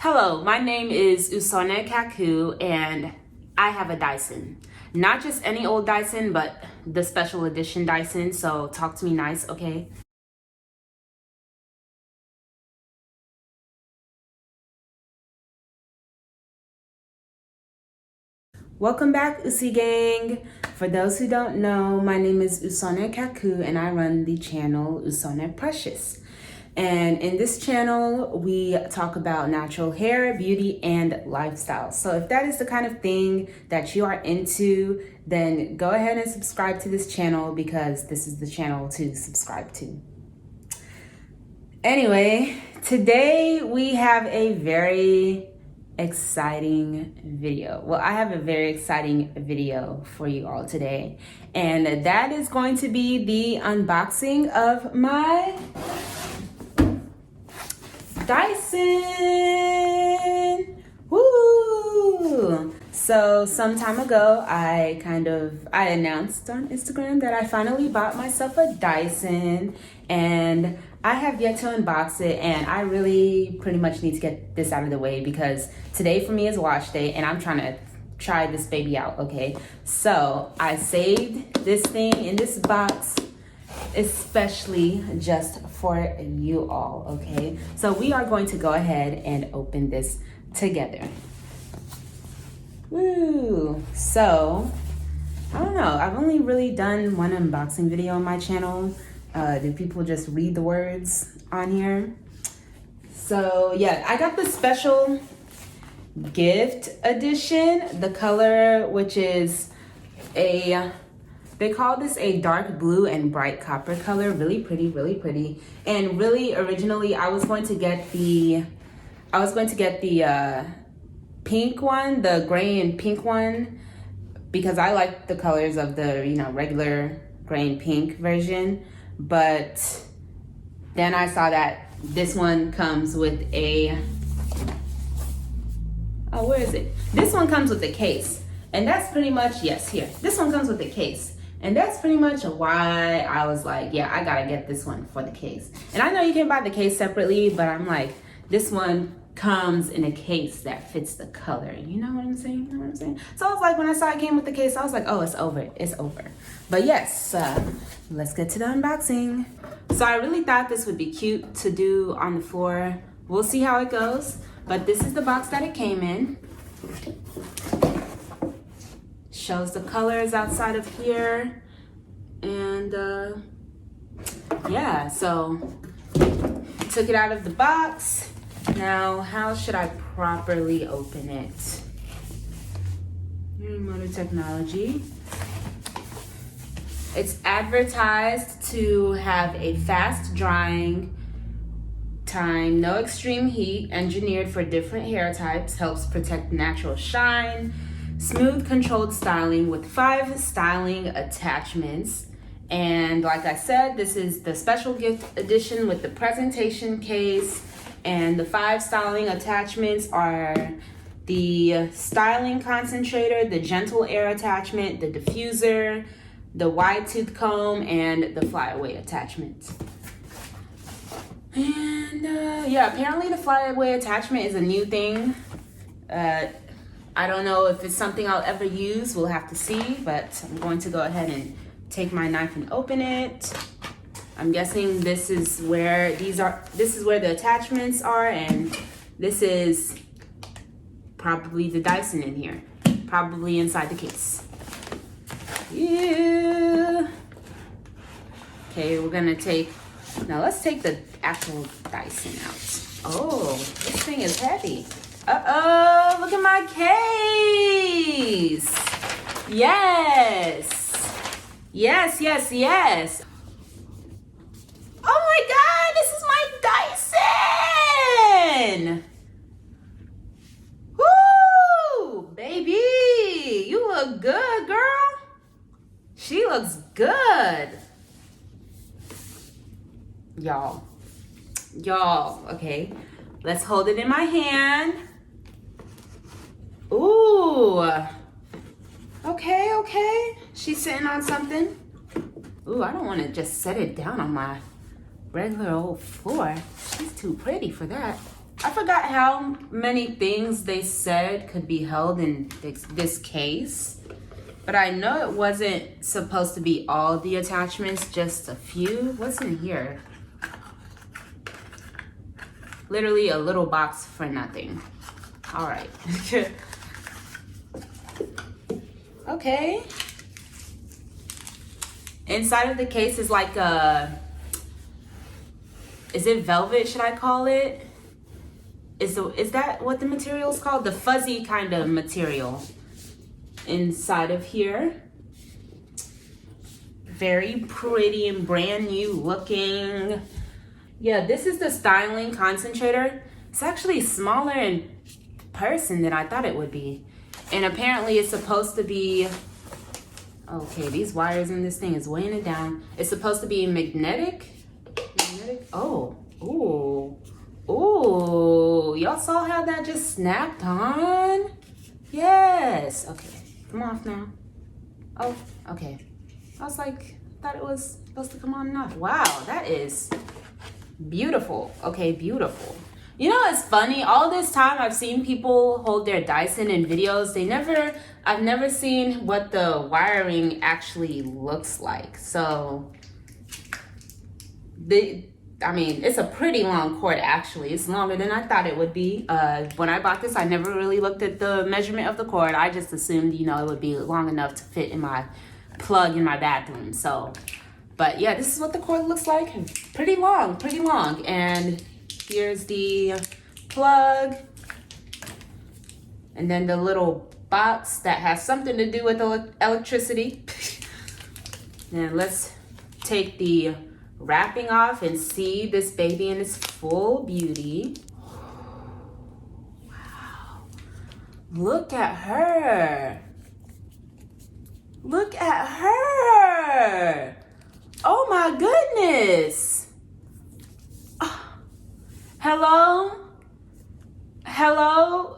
Hello, my name is Usone Kaku and I have a Dyson. Not just any old Dyson, but the special edition Dyson, so talk to me nice, okay? Welcome back, Usi Gang. For those who don't know, my name is Usone Kaku and I run the channel Usone Precious. And in this channel, we talk about natural hair, beauty, and lifestyle. So if that is the kind of thing that you are into, then go ahead and subscribe to this channel because this is the channel to subscribe to. Anyway, today we have a very exciting video. Well, I have a very exciting video for you all today. And that is going to be the unboxing of my Dyson. Woo! So some time ago, I announced on Instagram that I finally bought myself a Dyson, and I have yet to unbox it, and I really pretty much need to get this out of the way because today for me is wash day and I'm trying to try this baby out, okay? So I saved this thing in this box especially just for you all, okay? So we are going to go ahead and open this together. Woo! So, I don't know, I've only really done one unboxing video on my channel. Do people just read the words on here? So yeah, I got the special gift edition, the color, which is they call this a dark blue and bright copper color. Really pretty, really pretty. And really originally I was going to get the pink one, the gray and pink one, because I like the colors of the, regular gray and pink version. But then I saw that this one comes with a, oh, where is it? This one comes with a case. And that's pretty much, yes, here. This one comes with a case. And that's pretty much why I was like, yeah, I gotta get this one for the case. And I know you can buy the case separately, but I'm like, this one comes in a case that fits the color. You know what I'm saying? You know what I'm saying? So I was like, when I saw it came with the case, I was like, oh, it's over. It's over. But yes, let's get to the unboxing. So I really thought this would be cute to do on the floor. We'll see how it goes. But this is the box that it came in. Shows the colors outside of here. And yeah, so took it out of the box. Now, how should I properly open it? Motor technology. It's advertised to have a fast drying time, no extreme heat, engineered for different hair types, helps protect natural shine, smooth controlled styling with 5 styling attachments. And like I said, this is the special gift edition with the presentation case. And the 5 styling attachments are the styling concentrator, the gentle air attachment, the diffuser, the wide tooth comb, and the flyaway attachment. And yeah, apparently the flyaway attachment is a new thing. I don't know if it's something I'll ever use. We'll have to see, but I'm going to go ahead and take my knife and open it. I'm guessing this is where the attachments are, and this is probably the Dyson in here, probably inside the case. Yeah. Okay, let's take the actual Dyson out. Oh, this thing is heavy. Uh-oh, look at my case. Yes. Yes, yes, yes. Oh my God, this is my Dyson! Woo! Baby, you look good, girl. She looks good. Y'all, okay. Let's hold it in my hand. Ooh. Okay. She's sitting on something. Ooh, I don't want to just set it down on my regular old floor. She's too pretty for that. I forgot how many things they said could be held in this case. But I know it wasn't supposed to be all the attachments, just a few. What's in here? Literally a little box for nothing. All right. Okay. Inside of the case is like a, is it velvet, should I call it? Is that what the material is called? The fuzzy kind of material inside of here. Very pretty and brand new looking. Yeah, this is the styling concentrator. It's actually smaller in person than I thought it would be. And apparently it's supposed to be, okay, these wires in this thing is weighing it down. It's supposed to be magnetic. Oh, ooh, ooh. Y'all saw how that just snapped on? Yes, okay, come off now. Oh, okay. I was like, thought it was supposed to come on and off. Wow, that is beautiful. Okay, beautiful. You know, it's funny, all this time I've seen people hold their Dyson in videos. I've never seen what the wiring actually looks like. So, I mean, it's a pretty long cord actually. It's longer than I thought it would be. When I bought this, I never really looked at the measurement of the cord. I just assumed, you know, it would be long enough to fit in my plug in my bathroom. So, but yeah, this is what the cord looks like. Pretty long, pretty long. And here's the plug. And then the little box that has something to do with electricity. And let's take the wrapping off and see this baby in its full beauty. Wow. Look at her. Look at her. Oh my goodness. Hello? Hello?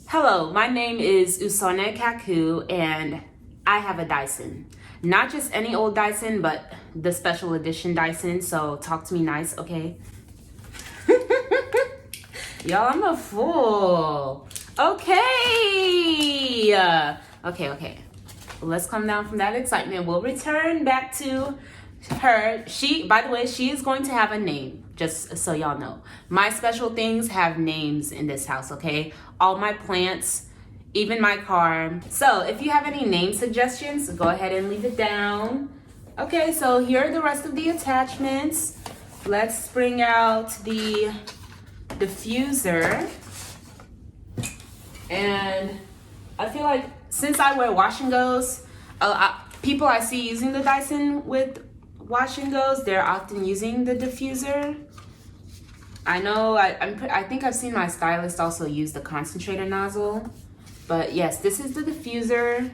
Hello, my name is Usone Kaku and I have a Dyson. Not just any old Dyson, but the special edition Dyson, so talk to me nice, okay? Y'all, I'm a fool. Okay. Okay. Let's come down from that excitement. We'll return back to her. By the way, she is going to have a name, just so y'all know. My special things have names in this house, okay? All my plants, even my car. So if you have any name suggestions, go ahead and leave it down. Okay, so here are the rest of the attachments. Let's bring out the diffuser. And I feel like since I wear wash and goes, people I see using the Dyson with wash and goes, they're often using the diffuser. I know, I think I've seen my stylist also use the concentrator nozzle. But yes, this is the diffuser.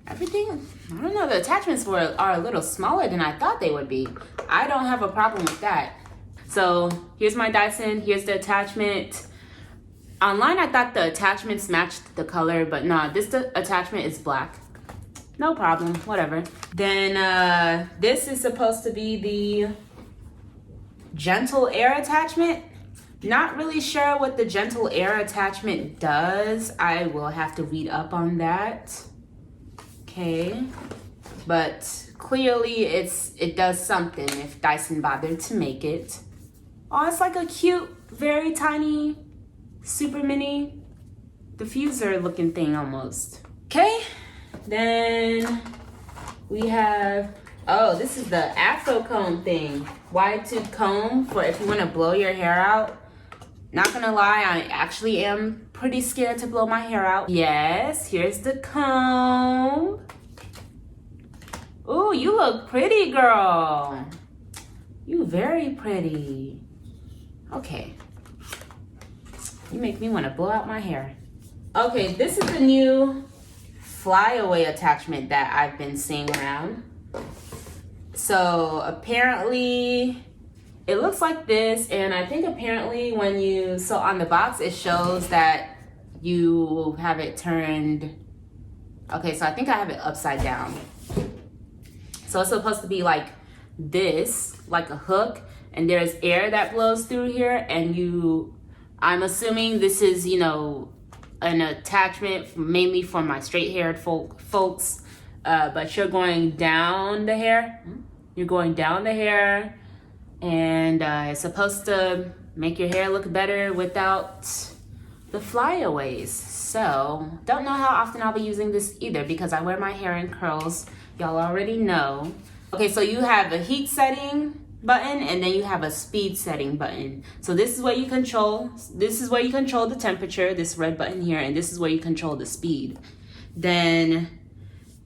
Everything, I don't know, the attachments are a little smaller than I thought they would be. I don't have a problem with that. So here's my Dyson, here's the attachment. Online, I thought the attachments matched the color, but no, the attachment is black. No problem, whatever. Then this is supposed to be the gentle air attachment. Not really sure what the gentle air attachment does. I will have to read up on that. Okay, but clearly it does something if Dyson bothered to make it. Oh, it's like a cute, very tiny, super mini diffuser looking thing almost. Okay, then we have, oh, this is the Afro comb thing. Wide tooth comb for if you want to blow your hair out. Not gonna lie, I actually am pretty scared to blow my hair out. Yes, here's the comb. Ooh, you look pretty, girl. You very pretty. Okay. You make me want to blow out my hair. Okay, this is the new flyaway attachment that I've been seeing around. So apparently it looks like this, and I think apparently so on the box it shows that you have it turned, okay, so I think I have it upside down. So it's supposed to be like this, like a hook, and there's air that blows through here, and you I'm assuming this is, you know, an attachment mainly for my straight-haired folks, but you're going down the hair. You're going down the hair, and it's supposed to make your hair look better without the flyaways. So, don't know how often I'll be using this either because I wear my hair in curls. Y'all already know. Okay, so you have a heat setting button and then you have a speed setting button. So this is where you control, the temperature, this red button here, and this is where you control the speed. Then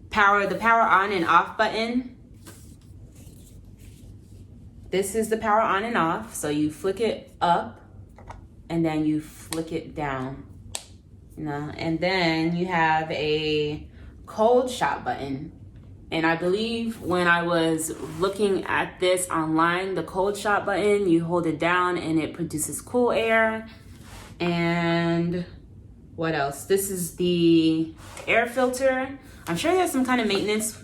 the power on and off button. This is the power on and off. So you flick it up and then you flick it down. You know, and then you have a cold shot button. And I believe when I was looking at this online, the cold shot button, you hold it down and it produces cool air. And what else? This is the air filter. I'm sure there's some kind of maintenance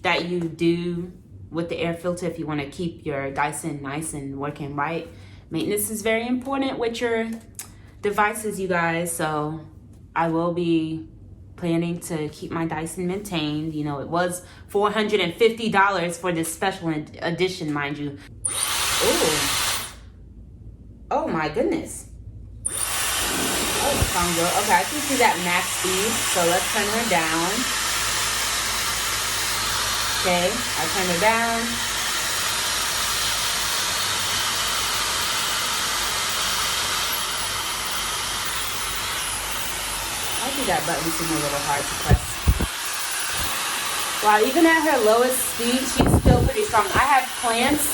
that you do with the air filter if you want to keep your Dyson nice and working right. Maintenance is very important with your devices, you guys. So I will be planning to keep my Dyson maintained. You know, it was $450 for this special edition, mind you. Ooh. Oh my goodness. Oh, sound good. Okay, I can see that max speed. So let's turn her down. Okay, I turn her down. I think that button seems a little hard to press. Wow, even at her lowest speed, she's still pretty strong. I have plants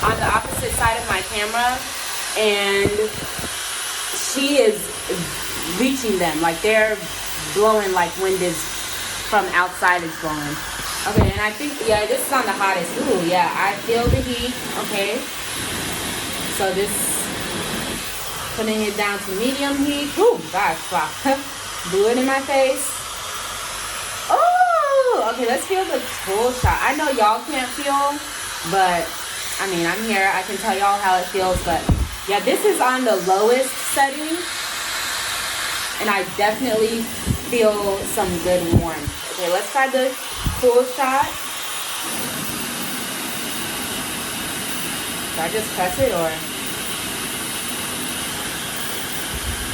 on the opposite side of my camera, and she is reaching them. Like they're blowing like wind is from outside is blowing. Okay, and I think, yeah, this is on the hottest. Ooh, yeah, I feel the heat. Okay. So this, putting it down to medium heat. Ooh, gosh, wow. Blew it in my face. Oh, okay, let's feel the full shot. I know y'all can't feel, but I mean, I'm here. I can tell y'all how it feels, but yeah, this is on the lowest setting, and I definitely feel some good warmth. Okay, let's try the full shot. Do I just press it or?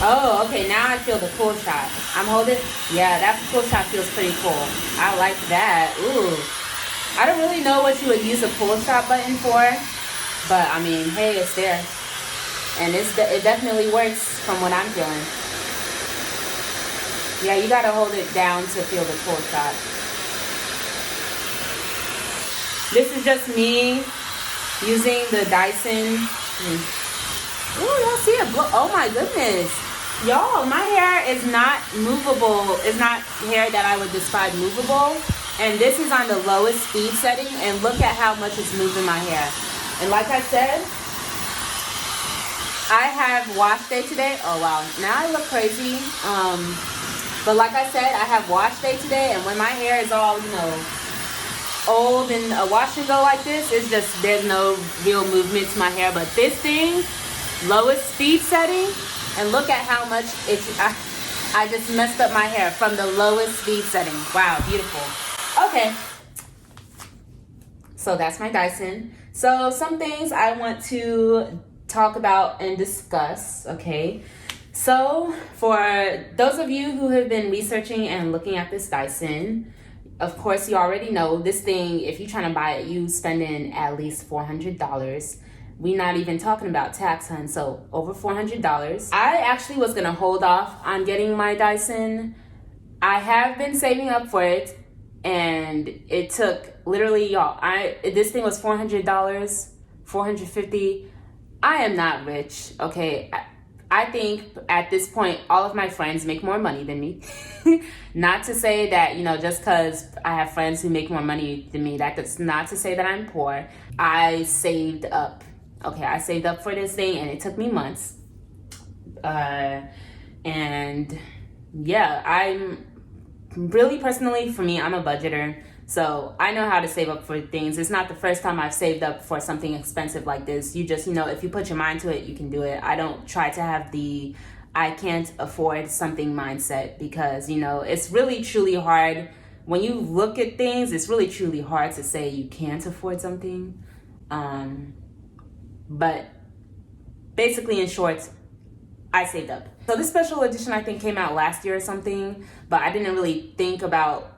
Oh, okay, now I feel the cool shot. I'm holding, yeah, that cool shot feels pretty cool. I like that. Ooh. I don't really know what you would use a cool shot button for, but I mean, hey, it's there. And it definitely works from what I'm feeling. Yeah, you gotta hold it down to feel the cool shot. This is just me using the Dyson. Ooh, y'all see it blow. Oh my goodness. Y'all, my hair is not movable. It's not hair that I would describe movable. And this is on the lowest speed setting. And look at how much it's moving my hair. And like I said, I have wash day today. Oh wow, now I look crazy. But like I said, I have wash day today. And when my hair is all, you know, old and a wash and go like this, it's just, there's no real movement to my hair. But this thing, lowest speed setting, and look at how much it's, I just messed up my hair from the lowest speed setting. Wow, beautiful. Okay, so that's my Dyson. So some things I want to talk about and discuss, okay? So for those of you who have been researching and looking at this Dyson, of course you already know this thing, if you're trying to buy it, you spending at least $400. We're not even talking about tax, hun, so over $400. I actually was gonna hold off on getting my Dyson. I have been saving up for it, and it took literally, y'all, this thing was $400, $450. I am not rich, okay? I think at this point, all of my friends make more money than me. Not to say that, you know, just because I have friends who make more money than me, that's not to say that I'm poor. I saved up. Okay, I saved up for this thing, and it took me months. And yeah, I'm really, personally, for me, I'm a budgeter. So I know how to save up for things. It's not the first time I've saved up for something expensive like this. You just, if you put your mind to it, you can do it. I don't try to have the I can't afford something mindset, because, it's really truly hard. When you look at things, it's really truly hard to say you can't afford something. But basically, in short, I saved up. So this special edition, I think, came out last year or something, but I didn't really think about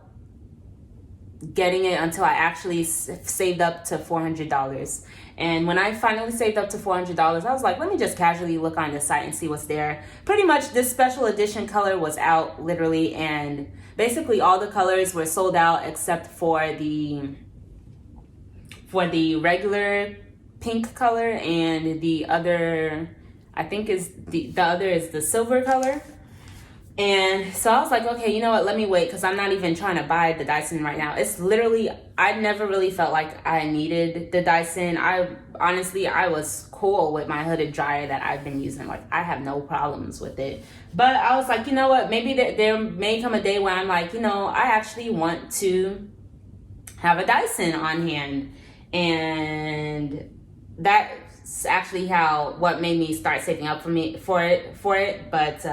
getting it until I actually saved up to $400. And when I finally saved up to $400, I was like, let me just casually look on the site and see what's there. Pretty much this special edition color was out, literally, and basically all the colors were sold out except for the regular pink color, and the other, I think, is the other is the silver color. And so I was like, okay, you know what, let me wait, because I'm not even trying to buy the Dyson right now. It's literally, I never really felt like I needed the Dyson. I was cool with my hooded dryer that I've been using. Like, I have no problems with it. But I was like, you know what, maybe there may come a day where I'm like, I actually want to have a Dyson on hand. And that's actually what made me start saving up for it. But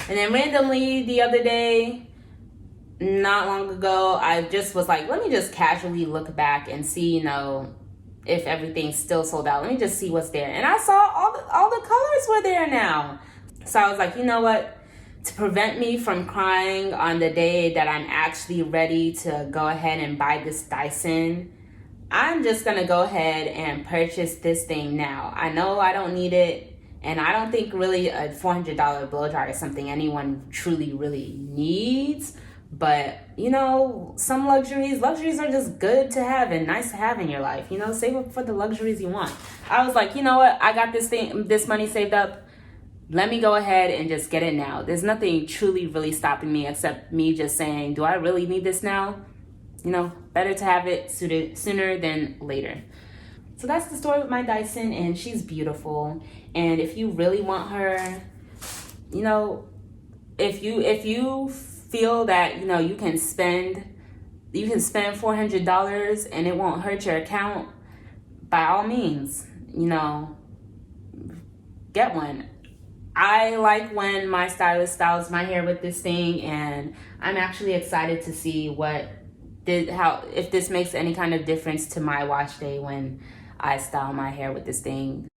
and then randomly the other day, not long ago, I just was like, let me just casually look back and see, if everything's still sold out. Let me just see what's there. And I saw all the colors were there now. So I was like, you know what? To prevent me from crying on the day that I'm actually ready to go ahead and buy this Dyson, I'm just gonna go ahead and purchase this thing now. I know I don't need it, and I don't think really a $400 blow dryer is something anyone truly, really needs. But, some luxuries are just good to have and nice to have in your life. Save up for the luxuries you want. I was like, you know what? I got this money saved up. Let me go ahead and just get it now. There's nothing truly, really stopping me except me just saying, do I really need this now? Better to have it sooner than later. So that's the story with my Dyson, and she's beautiful. And if you really want her, if you feel that, you can spend $400 and it won't hurt your account, by all means, get one. I like when my stylist styles my hair with this thing, and I'm actually excited to see if this makes any kind of difference to my wash day when I style my hair with this thing.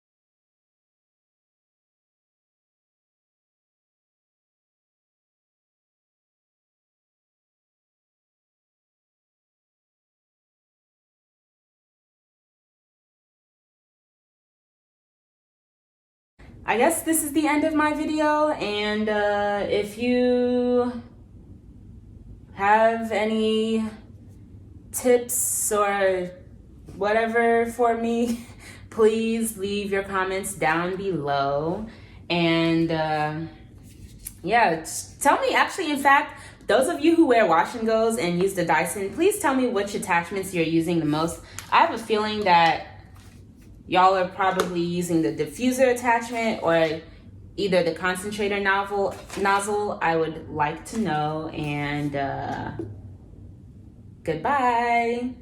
I guess this is the end of my video, and if you have any tips or whatever for me, please leave your comments down below. And tell me, actually, in fact, those of you who wear wash and goes and use the Dyson, please tell me which attachments you're using the most. I have a feeling that y'all are probably using the diffuser attachment or either the concentrator nozzle. I would like to know. And goodbye.